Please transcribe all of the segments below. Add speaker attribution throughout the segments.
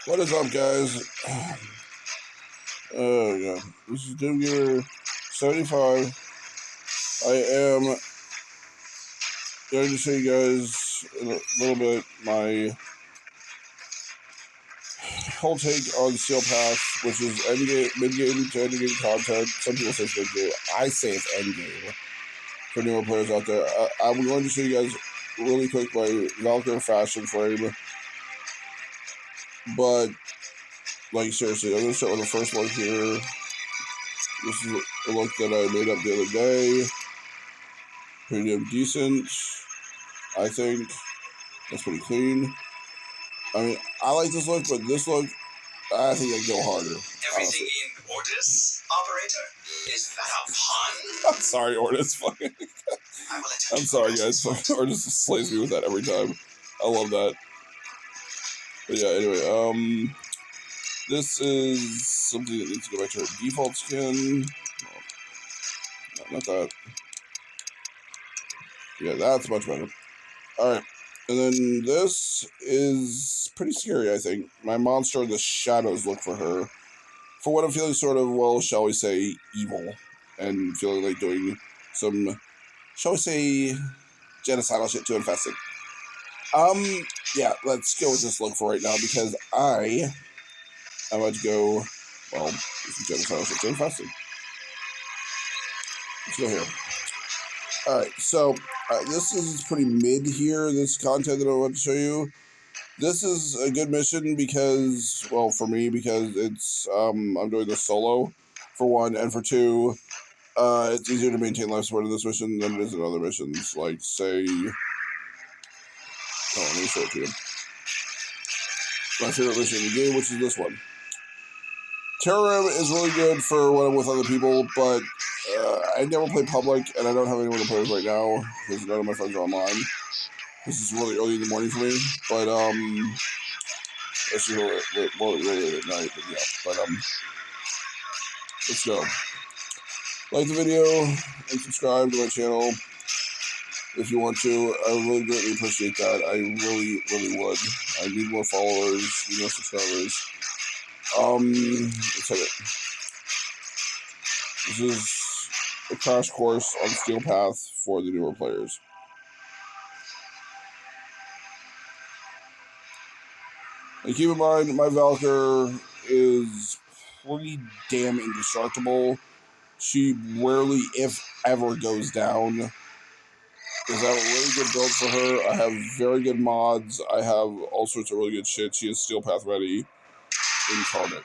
Speaker 1: What is up, guys? Oh, yeah. This is Doom Gear 75. I am going to show you guys in a little bit my whole take on Steel Path, which is endgame, mid-game to endgame content. Some people say it's mid-game. I say it's endgame for newer players out there. I'm going to show you guys really quick my Valkyrie fashion frame. But, like, seriously, I'm going to start with the first look here. This is a look that I made up the other day. Pretty damn decent, I think. That's pretty clean. I mean, I like this look, but this look, I think I go harder.
Speaker 2: Everything in orders, operator? Is that a pun?
Speaker 1: I'm sorry, Ordis. I'm sorry, guys. Ordis slays me with that every time. I love that. But yeah, anyway, this is something that needs to go back to our default skin. No, not that. Yeah, that's much better. Alright. And then this is pretty scary, I think. My monster in the shadows look for her. For what I'm feeling sort of, well, shall we say, evil. And feeling like doing some, shall we say, genocidal shit to Infested. Yeah, let's go with this look for right now, because I'm about to go, well, do some genocidal shit to Infested. Let's go here. Alright, so, this is pretty mid here, this content that I want to show you. This is a good mission because, well, for me, because it's, I'm doing this solo, for one, and for two, it's easier to maintain life support in this mission than it is in other missions, like, say, let me show it to you. My favorite mission in the game, which is this one. Terrorim is really good for when I'm with other people, but, I never play public, and I don't have anyone to play with right now, because none of my friends are online. This is really early in the morning for me, but, it's really late at night, but yeah, let's go. Like the video, and subscribe to my channel, if you want to. I would really greatly appreciate that. I really, really would. I need more followers, need more subscribers. Let's hit it. This is a crash course on Steel Path for the newer players. And keep in mind, my Valkyrie is pretty damn indestructible. She rarely, if ever, goes down. Because I have a really good build for her. I have very good mods. I have all sorts of really good shit. She is Steel Path ready incarnate.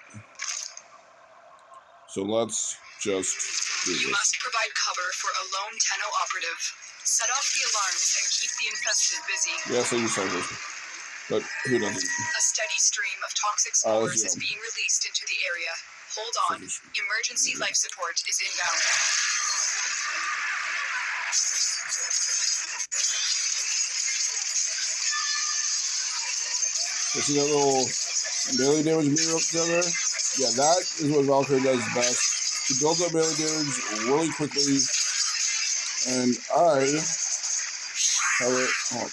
Speaker 1: So let's just do this.
Speaker 2: You must provide cover for a lone Tenno operative. Set off the alarms and keep the infested busy.
Speaker 1: Yes, I use snipers. But who doesn't?
Speaker 2: A steady stream of toxic spores is being released into the area. Hold on. Emergency life support is inbound.
Speaker 1: You see that little melee damage meter up down there? Yeah, that is what Valkyrie does best. She builds up melee damage really quickly, and I have it. Oh.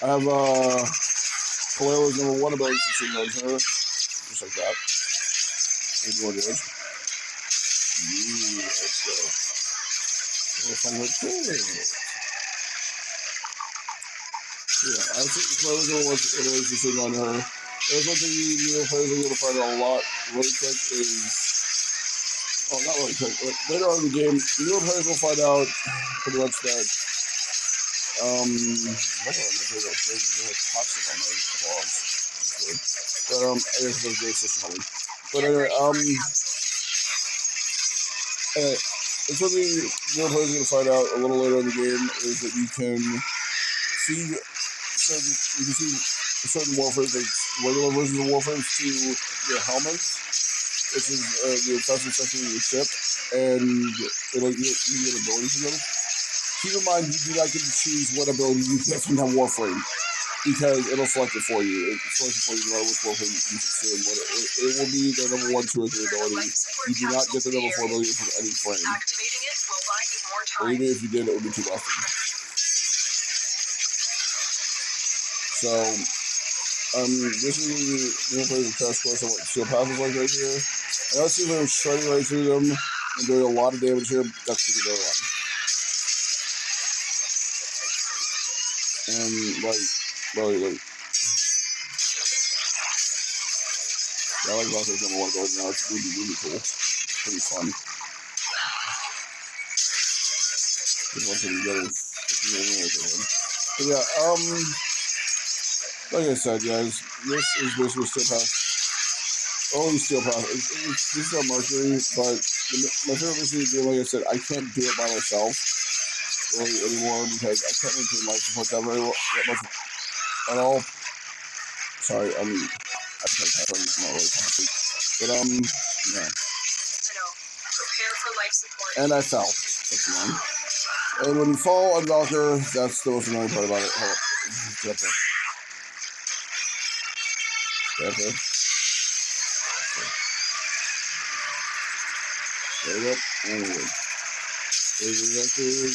Speaker 1: I have Polaro's #1 ability to see on her, just like that. There's more damage. Yeah, let's go. Yeah, I think Polaro's ability to see on her. There's one thing you players are going to find out a lot really quick is, oh, not really quick, but later on in the game, newer players will find out pretty much that, hold on, there's toxic on my claws. But, I guess there's very system hunting. But anyway, it's something newer players are going to find out a little later in the game is that you can see certain Warframes, like regular versions of Warframes, to your helmet, which is the infested section of your ship, and it'll give you an ability from them. Keep in mind, you do not get to choose what ability you get from that Warframe, because it'll select it for you. It'll select it for you no matter which Warframe you consume. It will be the #1, 2, or 3 ability. You do not get the #4 ability from any frame.
Speaker 2: Activating it will buy you more time.
Speaker 1: Or even if you did, it would be too often. So, this is the players' crash course on what Steel Path is like right here. And let's see if I'm shredding right through them and doing a lot of damage here. That's because they're on. And, like, really, I like Valkyrie's number 1 build now. It's really cool. It's pretty fun. Just want to get it. But yeah, like I said, guys, this is basically Steel Path. Only Steel Path. This is on Mercury, but my favorite mission to do, like I said, I can't do it by myself really anymore because I can't maintain life support that much at all. Sorry, I'm not really happy. But yeah.
Speaker 2: Prepare for life support.
Speaker 1: And I fell. That's annoying. And when you fall on Valkyr, that's the most annoying part about it. Hold on. Stay up there. Stay up there. There we go. And we're good. There's the Valkyr.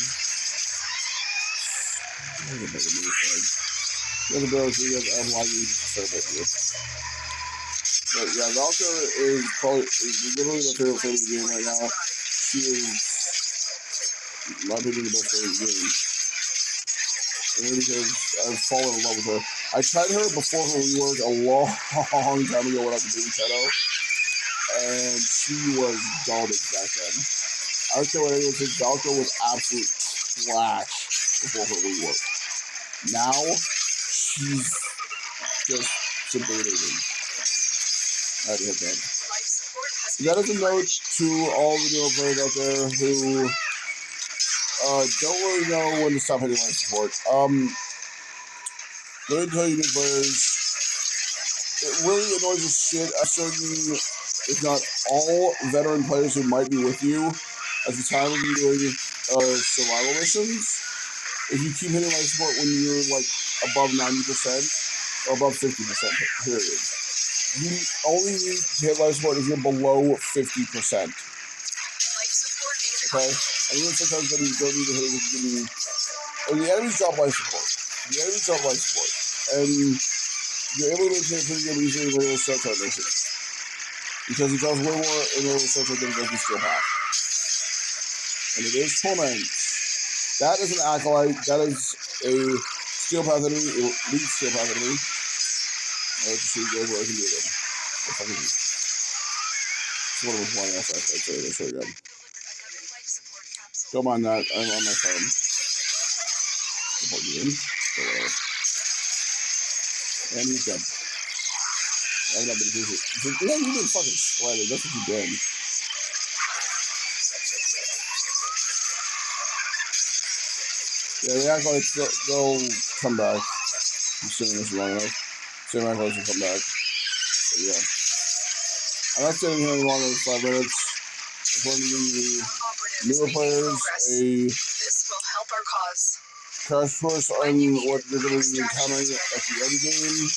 Speaker 1: The other barrels you guys I'm lagging just a fair bit here. But yeah, Valkyr is literally my favorite player in the game right now. She is, in my opinion, the best player in the game. Only because I've fallen in love with her. I tried her before her rework a long time ago when I was doing Shadow, and she was garbage back then. I don't care what anyone says, Valkyr was absolute trash before her rework. Now, she's just debating. I had to hit that. That is a note to all the newer players out there who don't really know when to stop hitting life support. Let me tell you, new players, it really annoys the shit at certain, if not all, veteran players who might be with you at the time of you doing survival missions. If you keep hitting life support when you're like above 90% or above 50%, period. You only need to hit life support if you're below 50%. Okay? And even sometimes when you don't need to hit it, and the enemies drop life support. And you're able to maintain a pretty good easily in regular start type missions. Because it does way more in regular start type than it does in Steel Path. And it is Torment. That is an Acolyte. That is a Steel Path enemy, elite Steel Path enemy. I'll let you see guys what I can do then. If I can do. It's one of the flying else I'd say that's very good. Don't mind that, I'm on my phone. I'll plug you in. And he's dead. I'm not gonna do it. Yeah, you didn't fucking shredded, that's what you did. Yeah, the Acolytes, they'll come back. I'm saying this long enough. Same Acolytes will come back. But yeah. I'm not sitting here any longer than 5 minutes. I'm going to give you newer players
Speaker 2: This will help our cause.
Speaker 1: crash course on what you're going to be encountering at the end game.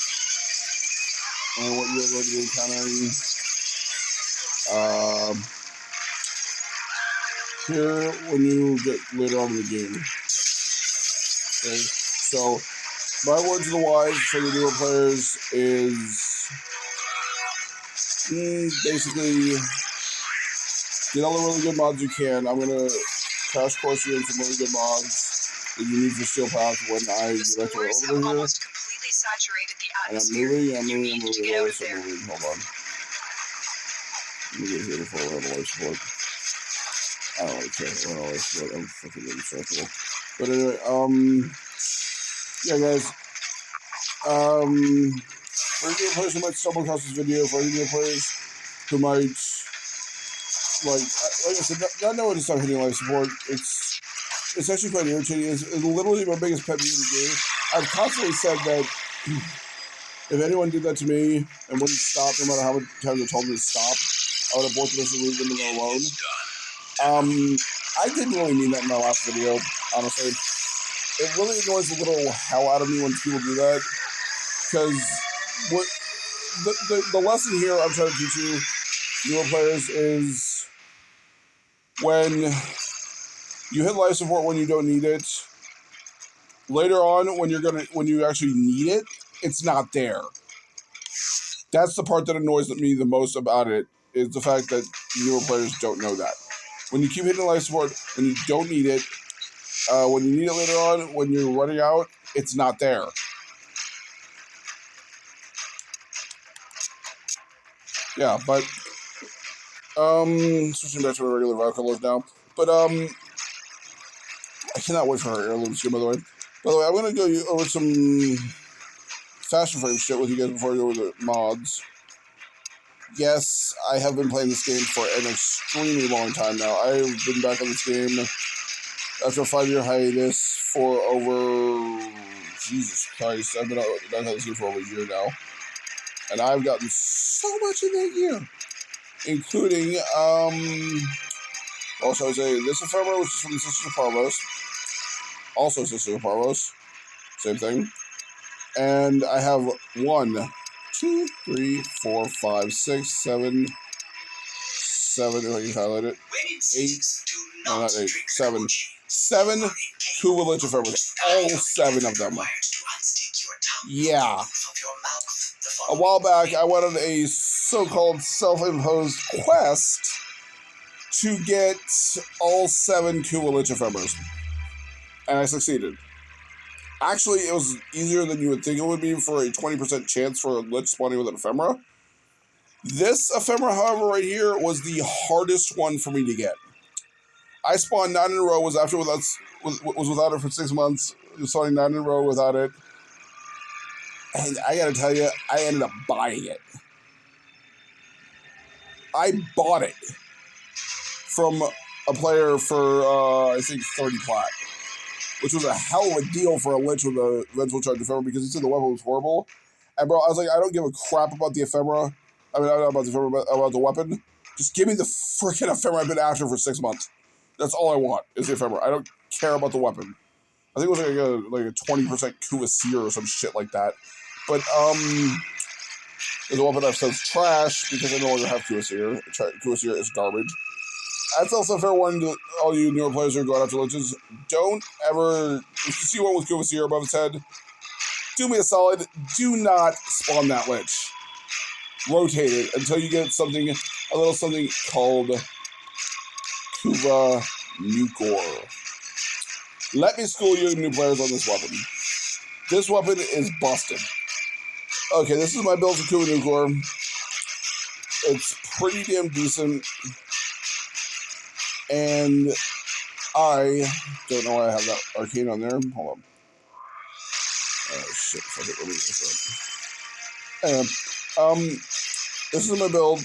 Speaker 1: And what you're going to be encountering here when you get later on in the game. Okay, so my words of the wise for the newer players is basically get all the really good mods you can. I'm going to crash course you in some really good mods that you need for Steel Path when I get back to over here. And I'm moving. Hold on. Let me get here before we have a life support. I don't really care. I don't really care. I'm fucking getting circle. But anyway, yeah, guys. For new players who might stumble across this video, for new players who might, like I said, not knowing to stop hitting life support, it's actually quite irritating. It's literally my biggest pet peeve in the game. I've constantly said that if anyone did that to me and wouldn't stop, no matter how many times I told them to stop, I would abort the mission and leave them alone. I didn't really mean that in my last video, honestly. It really annoys the little hell out of me when people do that. Because what the lesson here I'm trying to teach you, newer players, is when you hit life support when you don't need it, later on when you actually need it, it's not there. That's the part that annoys me the most about it, is the fact that newer players don't know that. When you keep hitting life support, when you don't need it, when you need it later on, when you're running out, it's not there. Yeah, but switching back to a regular vodka load now. But I cannot wait for her heirlooms here, by the way. By the way, I'm gonna go over some fashion frame shit with you guys before I go over the mods. Yes, I have been playing this game for an extremely long time now. I've been back on this game after a 5-year hiatus for over... Jesus Christ, I've been back on this game for over a year now. And I've gotten so much in that year. Including, also I would say this ephemera, which is from the Sisters of Parvos. Also Sisters of Parvos. Same thing. And I have 1, 2, 3, 4, 5, 6, 7, if I can highlight it, 8, no, not 8, 7. 7 Kuwalich ephemeras. All 7 of them. Yeah. A while back, I went on a so-called self-imposed quest to get all 7 Kuwalich ephemeras. And I succeeded. Actually, it was easier than you would think it would be for a 20% chance for a Lich spawning with an ephemera. This ephemera, however, right here, was the hardest one for me to get. I spawned 9 in a row, was without it for 6 months, spawning 9 in a row without it. And I gotta tell you, I ended up buying it. I bought it from a player for, I think, 30 plat. Which was a hell of a deal for a Lich with a vengeful charge ephemera, because he said the weapon was horrible. And bro, I was like, I don't give a crap about the ephemera. I mean, not about the ephemera, but about the weapon. Just give me the freaking ephemera I've been after for 6 months. That's all I want, is the ephemera. I don't care about the weapon. I think it was like a 20% Kuwaseer or some shit like that. But, the weapon I've said is trash, because I no longer have Kuwaseer. Kuwaseer is garbage. That's also a fair warning to all you newer players who are going after Liches. Don't ever, if you see one with Kuwaseer above its head, do me a solid, do not spawn that Lich. Rotate it until you get something, a little something called Kuva Nukor. Let me school you new players on this weapon. This weapon is busted. Okay, this is my build for Kuva Nukor. It's pretty damn decent. And I don't know why I have that arcane on there. Hold on. Oh, shit. Fuck it. Let me this up. Anyway, this is my build.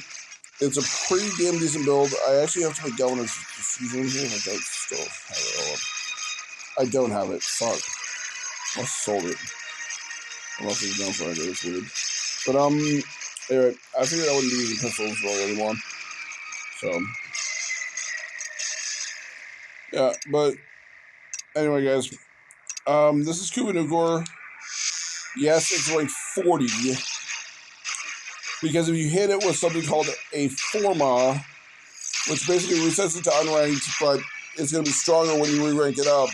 Speaker 1: It's a pretty damn decent build. I actually have to make Galvanized Diffusion here. I don't still have it all up. I don't have it. Fuck. I must have sold it. Unless it's down for it. It's weird. But, anyway, I figured I wouldn't be using pistols really anymore. So... yeah, but anyway, guys, this is Kuva Nukor. Yes, it's rank 40, because if you hit it with something called a Forma, which basically resets it to unranked, but it's going to be stronger when you re-rank it up.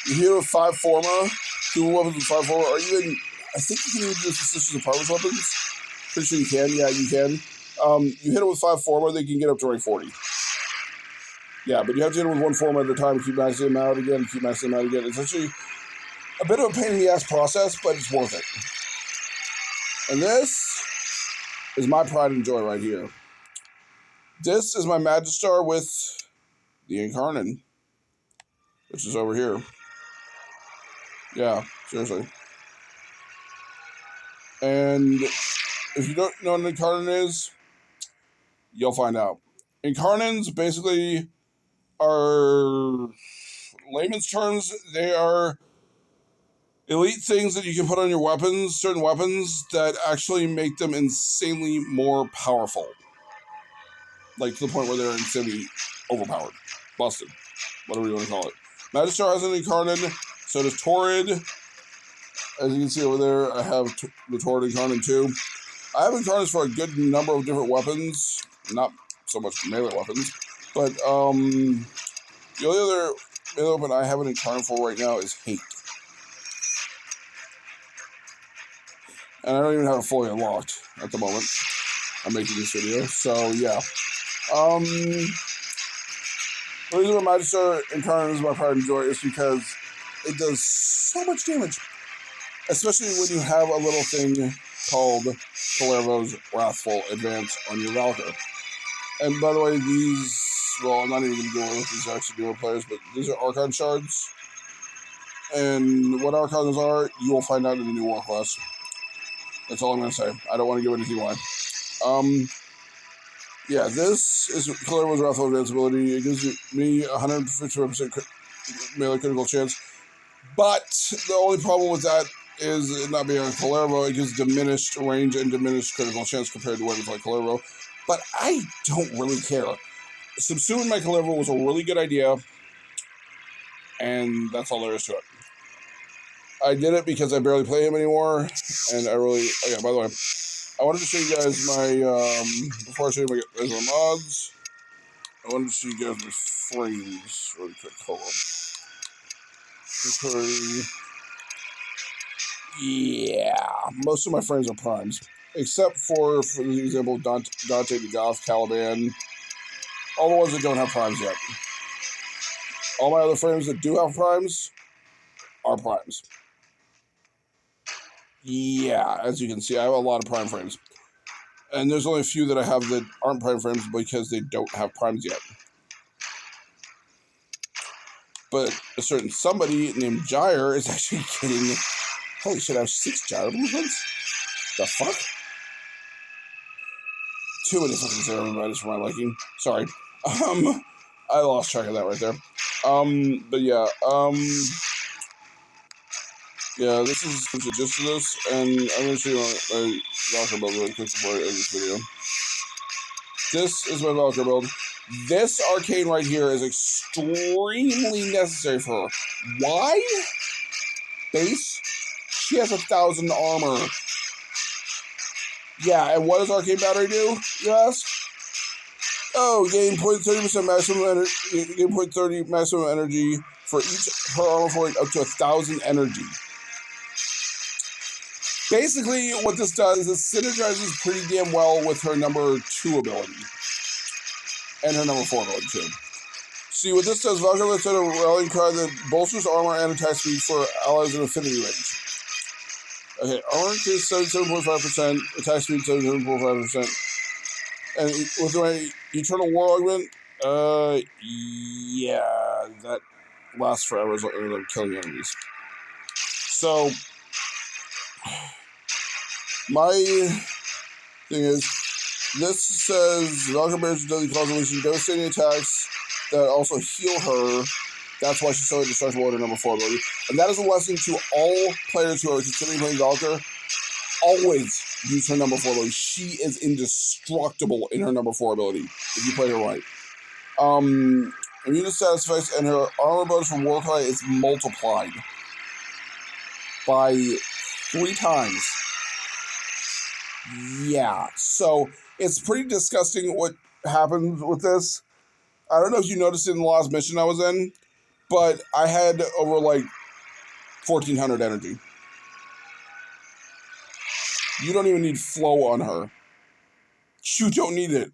Speaker 1: You hit it with 5 Forma, 2 weapons with 5 Forma, or even, I think you can even use the Sisters of Parvos weapons. Pretty sure you can, yeah, you can. You hit it with 5 Forma, they can get up to rank 40. Yeah, but you have to hit it with 1 Forma at a time, keep maxing them out again, keep maxing them out again. It's actually a bit of a pain in the ass process, but it's worth it. And this is my pride and joy right here. This is my Magistar with the Incarnate, which is over here. Yeah, seriously. And if you don't know what an Incarnate is, you'll find out. Incarnates basically are, layman's terms, they are elite things that you can put on your weapons, certain weapons, that actually make them insanely more powerful. Like, to the point where they're insanely overpowered. Busted. Whatever you want to call it. Magistar has an Incarnate, so does Torrid. As you can see over there, I have the Torrid Incarnate too. I have Incarnates for a good number of different weapons. Not so much melee weapons. But, the only other melee weapon I have it in turn for right now is Hate. And I don't even have it fully unlocked at the moment. I'm making this video, so yeah. The reason why Magister Incarnate is my pride and joy is because it does so much damage. Especially when you have a little thing called Kalervo's Wrathful Advance on your Valkyr. And by the way, these, well, I'm not even going to go with these actually newer players, but these are Archon Shards. And what Archons are, you will find out in the new War class. That's all I'm going to say. I don't want to give anything away. Yeah, this is Kalervo's Wrathful Advance ability. It gives me 150% melee critical chance. But the only problem with that is it not being on Kalervo. It gives diminished range and diminished critical chance compared to weapons like Kalervo. But I don't really care. Subsuing my Kalervo was a really good idea, and that's all there is to it. I did it because I barely play him anymore, and I really... Oh yeah, by the way, I wanted to show you guys my... before I show you my mods, I wanted to show you guys my frames really quick. Hold on. Okay. Yeah, most of my frames are primes, except for the example, Dante the Goth, Caliban, all the ones that don't have primes yet. All my other frames that do have primes are primes. Yeah, as you can see, I have a lot of prime frames. And there's only a few that I have that aren't prime frames because they don't have primes yet. But a certain somebody named Gyre is actually getting... Holy shit, I have 6 Gyre blueprints? The fuck? Too many fucking zero invites for my liking. Sorry. I lost track of that right there. But yeah, yeah, this is the gist of this, and I'm gonna show you my Valkyrie build really quick before I end this video. This is my Valkyrie build. This arcane right here is extremely necessary for her. Why? Base? She has 1,000 armor. Yeah, and what does Arcane Battery do, you ask? Oh, gain 0.30% maximum energy. Gain 0.30 maximum energy for each per armor point up to 1,000 energy. Basically, what this does is it synergizes pretty damn well with her number 2 ability. And her number 4 ability, too. See, what this does, Valkyrie lets out a rallying cry that bolsters armor and attack speed for allies in affinity range. Okay, armor increase 77.5%, attack speed 77.5%. And with my Eternal War augment, yeah, that lasts forever as long as I'm killing enemies. So, my thing is, this says Valkyrie bears daily cause unleashing devastating attacks that also heal her. That's why she's so indestructible in her number 4 ability. And that is a lesson to all players who are considering playing Valkyrie. Always use her number 4 ability. She is indestructible in her number 4 ability, if you play her right. Immune status effects and her armor bonus from Warcry is multiplied by 3 times. Yeah, so it's pretty disgusting what happens with this. I don't know if you noticed it in the last mission I was in, but I had over like 1,400 energy. You don't even need flow on her. You don't need it.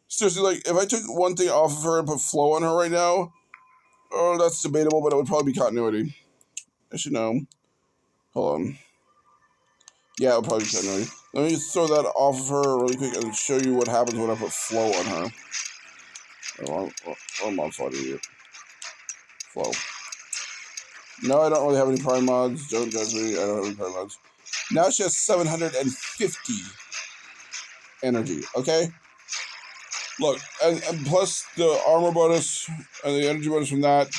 Speaker 1: Seriously, like, if I took one thing off of her and put flow on her right now, oh, that's debatable, but it would probably be continuity. I should know. Hold on. Yeah, it would probably be continuity. Let me just throw that off of her really quick and show you what happens when I put flow on her. Oh, mod slot idiot. Flow. No, I don't really have any prime mods. Don't judge me. I don't have any prime mods. Now she has 750 energy, okay? Look, and plus the armor bonus and the energy bonus from that,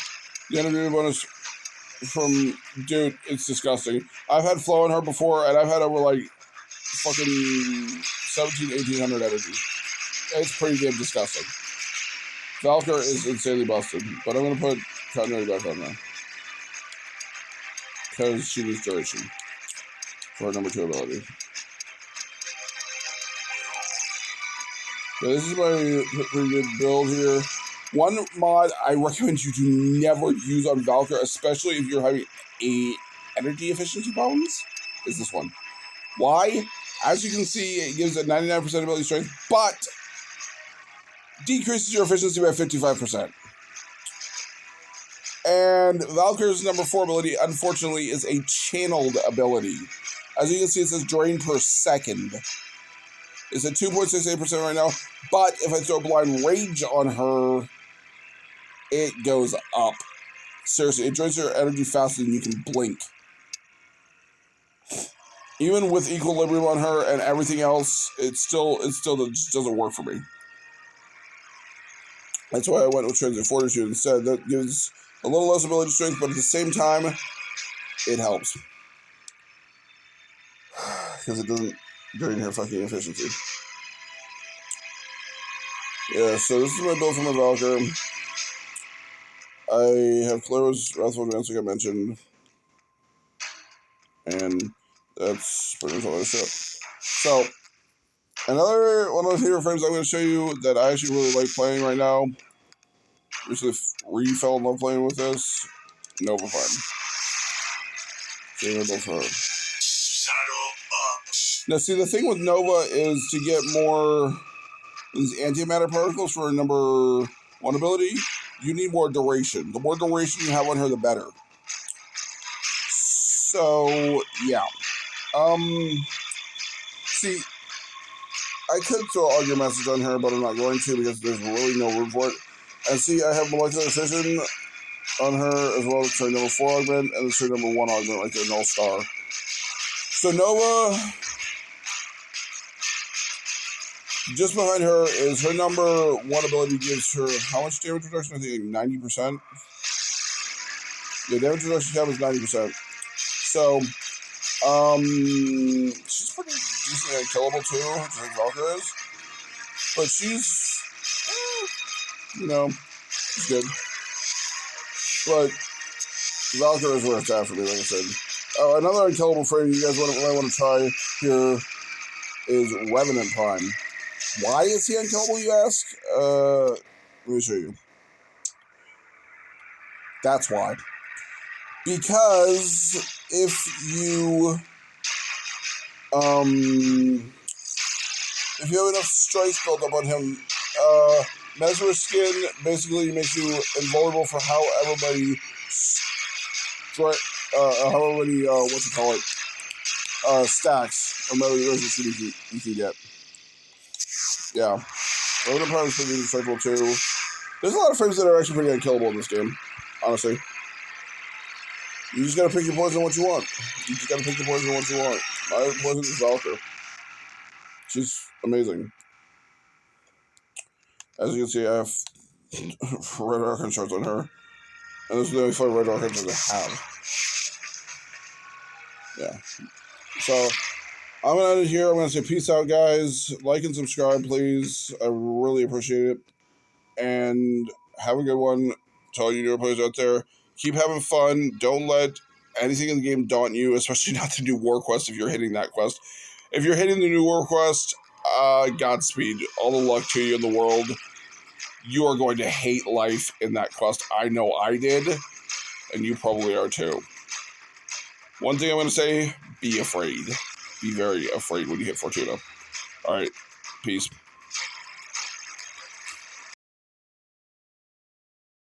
Speaker 1: the energy bonus from, dude, it's disgusting. I've had flow on her before, and I've had over like fucking 1,800 energy. It's pretty damn disgusting. Valkyrie is insanely busted, but I'm gonna put continuity back on there because she needs duration for her number 2 ability. So this is my pretty good build here. One mod I recommend you do never use on Valkyr, especially if you're having energy efficiency problems, is this one. Why? As you can see, it gives a 99% ability strength, but decreases your efficiency by 55%. And Valkyr's number 4 ability, unfortunately, is a channeled ability. As you can see, it says drain per second. It's at 2.68% right now, but if I throw Blind Rage on her, it goes up. Seriously, it drains your energy faster than you can blink. Even with Equilibrium on her and everything else, it still just doesn't work for me. That's why I went with Transit Fortitude instead. That gives a little less ability strength, but at the same time, it helps. Because it doesn't drain her fucking efficiency. Yeah, so this is my build for my Valkyr. I have Claire's Wrathful Advance, like I mentioned. And that's pretty much all I show. So, another one of my favorite frames I'm going to show you that I actually really like playing right now. Recently fell in love playing with this. Nova Prime. So I'm going for her. Now, see, the thing with Nova is to get more these antimatter particles for number 1 ability, you need more duration. The more duration you have on her, the better. So, yeah. See, I could throw Augur Message on her, but I'm not going to because there's really no room for it. And see, I have Molecular Fission on her as well as her number 4 augment and her number 1 augment right there, Null Star. So Nova, just behind her is her number 1 ability gives her how much damage reduction? I think like 90%. Yeah, damage reduction tab is 90%. So, she's pretty decently unkillable too, which I think Valkyr is. But she's, she's good. But Valkyr is where it's at for me, like I said. Another unkillable frame you guys might want to try here is Revenant Prime. Why is he unkillable, you ask? Let me show you. That's why. Because if you have enough strength built up on him, Mesmer Skin basically makes you invulnerable for however many stacks or melee resistance you can get. Yeah. Revenant Prime is pretty indestructible too. There's a lot of frames that are actually pretty unkillable in this game, honestly. You just gotta pick your poison what you want. You just gotta pick your poison what you want. My poison is Valkyr. She's amazing. As you can see, I have red Archon shards on her. And this is the only 5 red Archons I have. Yeah. So, I'm gonna end it here. I'm gonna say peace out, guys. Like and subscribe, please. I really appreciate it. And have a good one to all you newer players out there. Keep having fun. Don't let anything in the game daunt you, especially not the new war quest if you're hitting that quest. If you're hitting the new war quest, Godspeed. All the luck to you in the world. You are going to hate life in that quest. I know I did, and you probably are too. One thing I'm going to say, be afraid. Be very afraid when you hit Fortuna. Alright, peace.